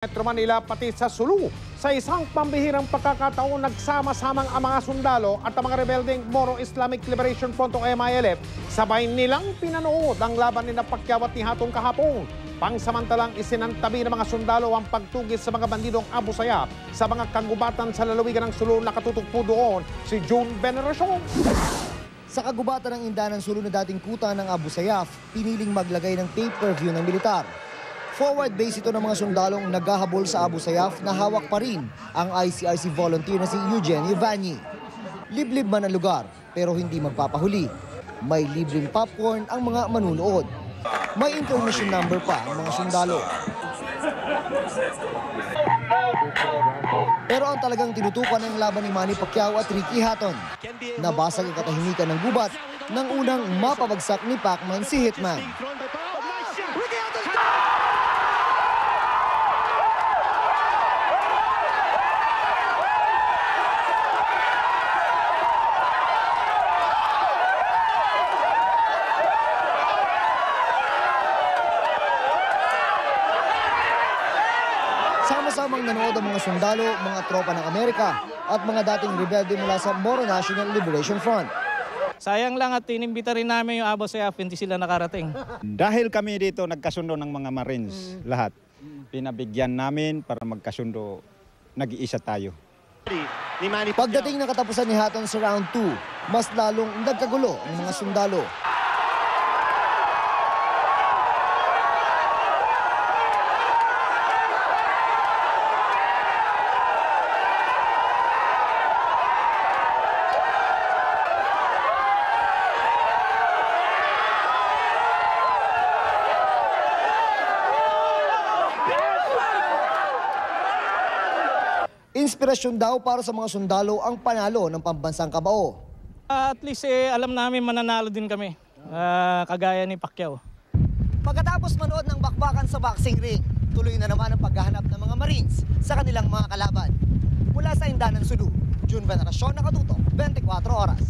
Metro Manila pati sa Sulu. Sa isang pambihirang pagkakataon, nagsama-samang ang mga sundalo at ang mga rebeldeng Moro Islamic Liberation Front o MILF. Sabay nilang pinanood ang laban ni Pacquiao at ni Hatton kahapon. Pangsamantalang isinantabi ng mga sundalo ang pagtugis sa mga bandidong Abu Sayyaf sa mga kagubatan sa lalawigan ng Sulu. Nakatutugpo doon si June Veneracion. Sa kagubatan ng Indanan Sulu na dating kuta ng Abu Sayyaf, piniling maglagay ng pay-per-view ng militar. Forward base ito ng mga sundalong naghahabol sa Abu Sayyaf na hawak pa rin ang ICRC volunteer na si Eugene Ivanyi. Liblib man ang lugar pero hindi magpapahuli. May libreng popcorn ang mga manunood. May information number pa ang mga sundalo. Pero ang talagang tinutukan ng laban ni Manny Pacquiao at Ricky Hatton. Nabasag ang katahimikan ng gubat nang unang mapabagsak ni Pacman si Hitman. Sama-samang nanood ang mga sundalo, mga tropa ng Amerika at mga dating rebelde mula sa Moro National Liberation Front. Sayang lang at inimbita rin namin yung Abu Sayyaf, hindi sila nakarating. Dahil kami dito nagkasundo ng mga Marines, lahat. Pinabigyan namin para magkasundo, nag-iisa tayo. Pagdating ng katapusan ni Hatton sa round 2, mas lalong nagkagulo ang mga sundalo. Inspirasyon daw para sa mga sundalo ang panalo ng pambansang kabao. At least alam namin mananalo din kami, kagaya ni Pacquiao. Pagkatapos manood ng bakbakan sa boxing ring, tuloy na naman ang paghahanap ng mga Marines sa kanilang mga kalaban. Mula sa Indanan Sulu, June Veneracion, nakatutok 24 oras.